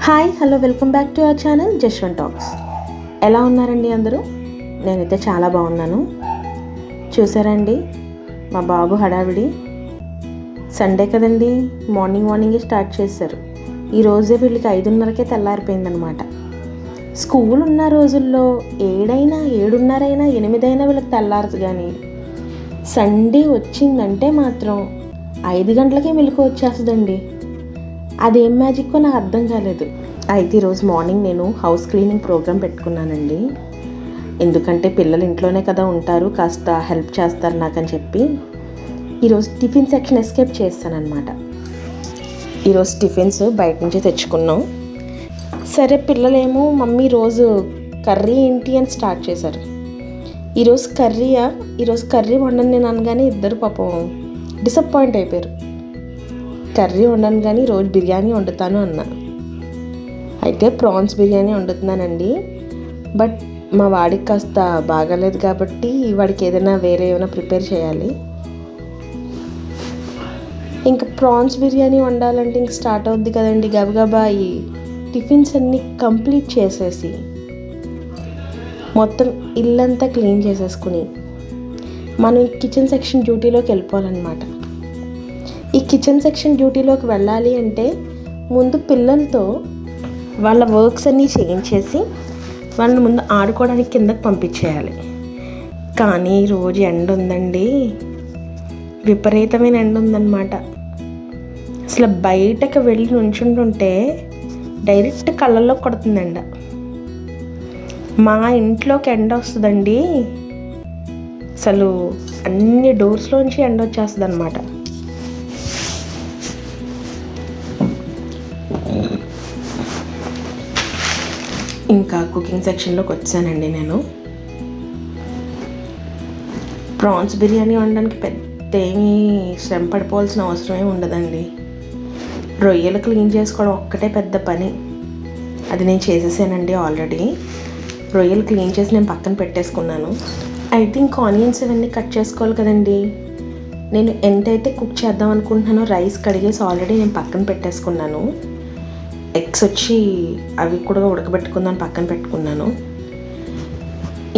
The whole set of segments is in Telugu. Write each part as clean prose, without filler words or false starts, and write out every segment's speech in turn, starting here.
Hi hello welcome back to our channel Jashwanth talks. ఎలా ఉన్నారండి అందరూ? నేనైతే చాలా బాగున్నాను. చూసారండి మా బాబు హడావిడి. సండే కదండి, మార్నింగే స్టార్ట్ చేశారు. ఈరోజే వీళ్ళకి 5:30కే తెల్లారిపోయిందనమాట. స్కూల్ ఉన్న రోజుల్లో 7:30 8 వీళ్ళకి తెల్లారదు, కానీ సండే వచ్చిందంటే మాత్రం 5 గంటలకే మెలకు వచ్చేస్తుందండి. అదేం మ్యాజిక్కో నాకు అర్థం కాలేదు. అయితే ఈరోజు మార్నింగ్ నేను హౌస్ క్లీనింగ్ ప్రోగ్రామ్ పెట్టుకున్నానండి. ఎందుకంటే పిల్లలు ఇంట్లోనే కదా ఉంటారు, కాస్త హెల్ప్ చేస్తారు నాకని చెప్పి ఈరోజు టిఫిన్ సెక్షన్ ఎస్కేప్ చేస్తానన్నమాట. ఈరోజు టిఫిన్స్ బయట నుంచి తెచ్చుకున్నాం. సరే, పిల్లలేమో మమ్మీ రోజు కర్రీ ఏంటి అని స్టార్ట్ చేశారు. ఈరోజు కర్రీ వండను నేను అనగానే ఇద్దరు పాపం డిసప్పాయింట్ అయిపోయారు. కర్రీ వండను కానీ రోజు బిర్యానీ వండుతాను అన్నా. అయితే ప్రాన్స్ బిర్యానీ వండుతున్నానండి. బట్ మా వాడికి కాస్త బాగాలేదు కాబట్టి వాడికి ఏదైనా ఏమైనా ప్రిపేర్ చేయాలి. ఇంకా ప్రాన్స్ బిర్యానీ వండాలంటే ఇంక స్టార్ట్ అవుద్ది కదండి. గబగబా ఈ టిఫిన్స్ అన్నీ కంప్లీట్ చేసేసి మొత్తం ఇల్లంతా క్లీన్ చేసేసుకుని మనం ఈ కిచెన్ సెక్షన్ డ్యూటీలోకి వెళ్ళిపోవాలన్నమాట. ఈ కిచెన్ సెక్షన్ డ్యూటీలోకి వెళ్ళాలి అంటే ముందు పిల్లలతో వాళ్ళ వర్క్స్ అన్నీ చేయించేసి వాళ్ళని ముందు ఆడుకోవడానికి కిందకి పంపించేయాలి. కానీ రోజు ఎండ ఉందండి, విపరీతమైన ఎండ ఉందన్నమాట. అసలు బయటకు వెళ్ళి నుంచుంటుంటే డైరెక్ట్ కళ్ళల్లో కొడుతుంది ఎండ. మా ఇంట్లోకి ఎండ వస్తుందండి, అసలు అన్ని డోర్స్లోంచి ఎండ వచ్చేస్తుంది అన్నమాట. ఇంకా కుకింగ్ సెక్షన్లోకి వచ్చానండి నేను. ప్రాన్స్ బిర్యానీ వండడానికి పెద్ద ఏమీ శ్రమ పడిపోవాల్సిన అవసరమే ఉండదండి. రొయ్యలు క్లీన్ చేసుకోవడం ఒక్కటే పెద్ద పని. అది నేను చేసేసానండి ఆల్రెడీ. రొయ్యలు క్లీన్ చేసి నేను పక్కన పెట్టేసుకున్నాను. అయితే ఇంకా ఆనియన్స్ ఇవన్నీ కట్ చేసుకోవాలి కదండి. నేను ఎంతైతే కుక్ చేద్దాం అనుకుంటున్నానో రైస్ కడిగేసి ఆల్రెడీ నేను పక్కన పెట్టేసుకున్నాను. ఎగ్స్ వచ్చి అవి కూడా ఉడకబెట్టుకుందాం పక్కన పెట్టుకున్నాను.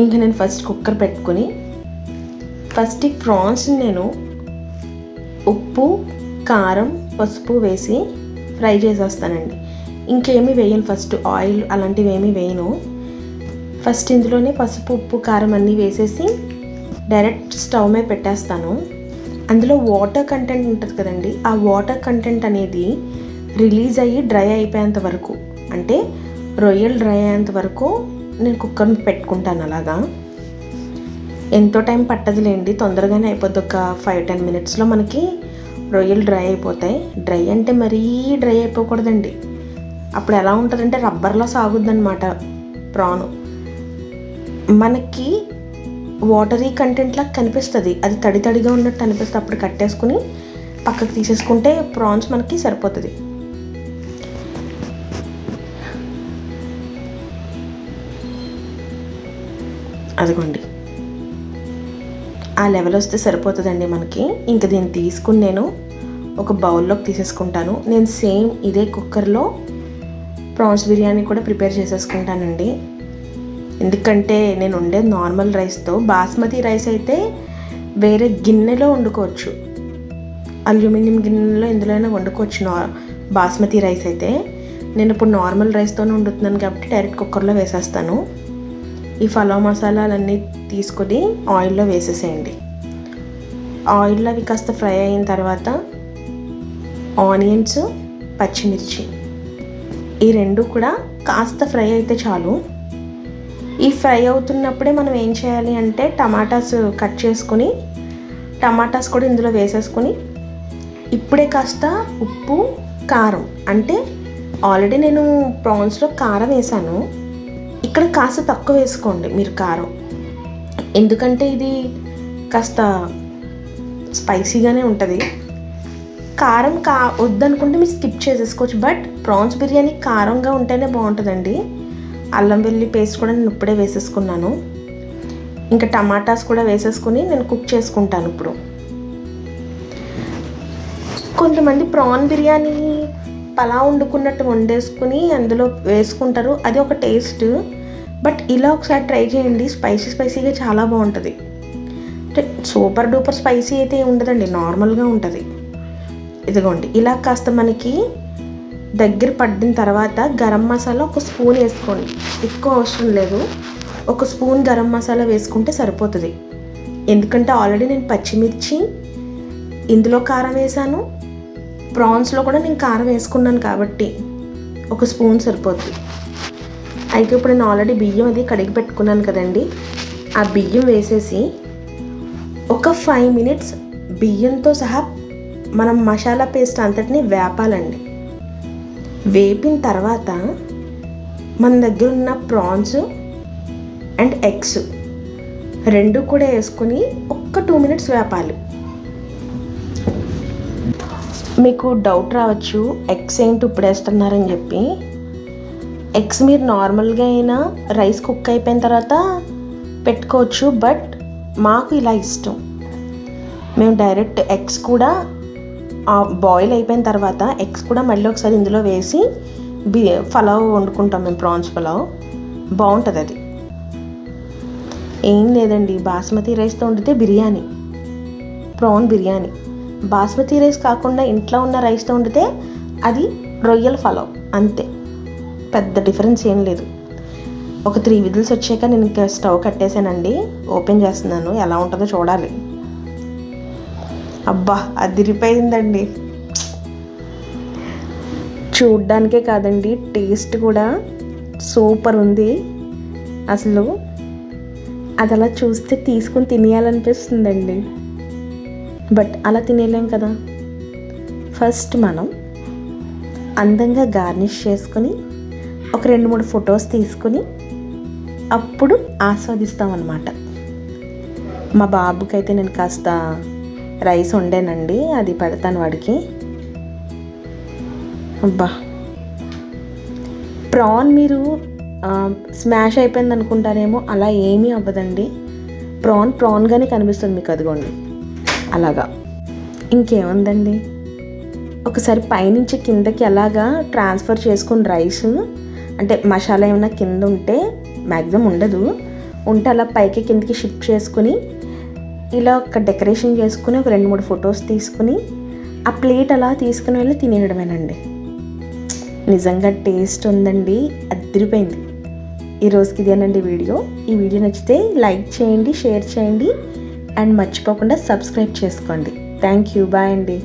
ఇంకా నేను ఫస్ట్ కుక్కర్ పెట్టుకుని ఫస్ట్ ఈ ప్రాన్స్ని నేను ఉప్పు, కారం, పసుపు వేసి ఫ్రై చేసేస్తానండి. ఇంకేమీ వేయను, ఫస్ట్ ఆయిల్ అలాంటివి ఏమీ వేయను. ఫస్ట్ ఇందులోనే పసుపు, ఉప్పు, కారం అన్నీ వేసేసి డైరెక్ట్ స్టవ్ మీద పెట్టేస్తాను. అందులో వాటర్ కంటెంట్ ఉంటుంది కదండి, ఆ వాటర్ కంటెంట్ అనేది రిలీజ్ అయ్యి డ్రై అయిపోయేంత వరకు, అంటే రొయ్యలు డ్రై అయ్యేంత వరకు నేను కుక్కర్ని పెట్టుకుంటాను. అలాగా ఎంతో టైం పట్టదులేండి, తొందరగానే అయిపోద్ది. ఒక 5-10 మినిట్స్లో మనకి రొయ్యలు డ్రై అయిపోతాయి. డ్రై అంటే మరీ డ్రై అయిపోకూడదండి, అప్పుడు ఎలా ఉంటుందంటే రబ్బర్లో సాగుద్ది అనమాట ప్రాను. మనకి వాటరీ కంటెంట్లా కనిపిస్తుంది, అది తడిగా ఉన్నట్టు అనిపిస్తుంది. అప్పుడు కట్టేసుకుని పక్కకు తీసేసుకుంటే ప్రాన్స్ మనకి సరిపోతుంది. అదిగోండి, ఆ లెవెల్ వస్తే సరిపోతుందండి మనకి. ఇంకా దీన్ని తీసుకుని నేను ఒక బౌల్లోకి తీసేసుకుంటాను. నేను సేమ్ ఇదే కుక్కర్లో ప్రాన్స్ బిర్యానీ కూడా ప్రిపేర్ చేసేసుకుంటానండి. ఎందుకంటే నేను ఉండేది నార్మల్ రైస్తో. బాస్మతి రైస్ అయితే వేరే గిన్నెలో వండుకోవచ్చు, అల్యూమినియం గిన్నెలో ఎందులోనైనా వండుకోవచ్చు. బాస్మతి రైస్ అయితే నేను ఇప్పుడు నార్మల్ రైస్తోనే వండుతున్నాను కాబట్టి డైరెక్ట్ కుక్కర్లో వేసేస్తాను. ఈ పలావ్ మసాలాలన్నీ తీసుకొని ఆయిల్లో వేసేసేయండి. ఆయిల్లో అవి కాస్త ఫ్రై అయిన తర్వాత ఆనియన్స్, పచ్చిమిర్చి ఈ రెండు కూడా కాస్త ఫ్రై అయితే చాలు. ఈ ఫ్రై అవుతున్నప్పుడే మనం ఏం చేయాలి అంటే టమాటాస్ కట్ చేసుకొని టమాటాస్ కూడా ఇందులో వేసేసుకొని ఇప్పుడే కాస్త ఉప్పు, కారం, అంటే ఆల్రెడీ నేను ప్రాన్స్లో కారం వేసాను, ఇక్కడ కాస్త తక్కువ వేసుకోండి మీరు కారం. ఎందుకంటే ఇది కాస్త స్పైసీగానే ఉంటుంది. కారం వద్దనుకుంటే మీరు స్కిప్ చేసేసుకోవచ్చు. బట్ ప్రాన్స్ బిర్యానీ కారంగా ఉంటేనే బాగుంటుందండి. అల్లం వెల్లుల్లి పేస్ట్ కూడా నేను ఇప్పుడే వేసేసుకున్నాను. ఇంకా టమాటాస్ కూడా వేసేసుకుని నేను కుక్ చేసుకుంటాను. ఇప్పుడు కొంతమంది ప్రాన్ బిర్యానీ పలావ్ వండుకున్నట్టు వండేసుకుని అందులో వేసుకుంటారు, అది ఒక టేస్ట్. బట్ ఇలా ఒకసారి ట్రై చేయండి, స్పైసీగా చాలా బాగుంటుంది. అంటే సూపర్ డూపర్ స్పైసీ అయితే ఉండదండి, నార్మల్గా ఉంటుంది. ఇదిగోండి ఇలా కాస్త మనకి దగ్గర పడిన తర్వాత గరం మసాలా ఒక స్పూన్ వేసుకోండి, ఎక్కువ అవసరం లేదు. ఒక స్పూన్ గరం మసాలా వేసుకుంటే సరిపోతుంది. ఎందుకంటే ఆల్రెడీ నేను పచ్చిమిర్చి ఇందులో కారం వేసాను, ప్రాన్స్లో కూడా నేను కారం వేసుకున్నాను కాబట్టి ఒక స్పూన్ సరిపోతుంది. అయితే ఇప్పుడు నేను ఆల్రెడీ బియ్యం అది కడిగి పెట్టుకున్నాను కదండి, ఆ బియ్యం వేసేసి ఒక 5 minutes బియ్యంతో సహా మనం మసాలా పేస్ట్ అంతటిని వేపాలండి. వేపిన తర్వాత మన దగ్గర ఉన్న ప్రాన్స్ అండ్ ఎగ్స్ రెండు కూడా వేసుకొని ఒక్క 2 minutes వేపాలి. మీకు డౌట్ రావచ్చు, ఎగ్స్ ఏంటి ఇప్పుడు వేస్తున్నారని చెప్పి. ఎగ్స్ మీరు నార్మల్గా అయినా రైస్ కుక్ అయిపోయిన తర్వాత పెట్టుకోవచ్చు, బట్ మాకు ఇలా ఇష్టం. మేము డైరెక్ట్ ఎగ్స్ కూడా బాయిల్ అయిపోయిన తర్వాత ఎగ్స్ కూడా మళ్ళీ ఒకసారి ఇందులో వేసి పలావ్ వండుకుంటాం మేము, ప్రాన్స్ పలావ్ బాగుంటుంది. అది ఏం లేదండి, బాస్మతి రైస్తో వండితే బిర్యానీ, ప్రాన్ బిర్యానీ. బాస్మతి రైస్ కాకుండా ఇంట్లో ఉన్న రైస్తో వండితే అది రొయ్యల పలావ్, అంతే, పెద్ద డిఫరెన్స్ ఏం లేదు. ఒక 3 విజిల్స్ వచ్చాక నేను ఇంకా స్టవ్ కట్టేసానండి, ఓపెన్ చేస్తున్నాను, ఎలా ఉంటుందో చూడాలి. అబ్బా అదిరిపోయిందండి, చూడ్డానికే కాదండి టేస్ట్ కూడా సూపర్ ఉంది. అసలు అది అలా చూస్తే తీసుకుని తినేయాలనిపిస్తుందండి, బట్ అలా తినేలేం కదా. ఫస్ట్ మనం అందంగా గార్నిష్ చేసుకొని ఒక 2-3 ఫొటోస్ తీసుకుని అప్పుడు ఆస్వాదిస్తామన్నమాట. మా బాబుకి అయితే నేను కాస్త రైస్ వండానండి, అది పెడతాను వాడికి. అబ్బా ప్రాన్ మీరు స్మాష్ అయిపోయింది అనుకుంటారేమో, అలా ఏమీ అవ్వదండి. ప్రాన్గానే కనిపిస్తుంది మీకు, అదిగోండి అలాగా. ఇంకేముందండి, ఒకసారి పైనుంచి కిందకి అలాగా ట్రాన్స్ఫర్ చేసుకుని రైస్, అంటే మసాలా ఏమైనా కింద ఉంటే, మ్యాక్సిమం ఉండదు, ఉంటే అలా పైకి కిందకి షిఫ్ట్ చేసుకుని ఇలా ఒక డెకరేషన్ చేసుకుని ఒక 2-3 ఫొటోస్ తీసుకుని ఆ ప్లేట్ అలా తీసుకుని వెళ్ళి తినేయడమేనండి. నిజంగా టేస్ట్ ఉందండి, అదిరిపోయింది. ఈ రోజుకి ఇదేనండి వీడియో. ఈ వీడియో నచ్చితే లైక్ చేయండి, షేర్ చేయండి అండ్ మర్చిపోకుండా సబ్స్క్రైబ్ చేసుకోండి. థ్యాంక్ యూ, బాయ్ అండి.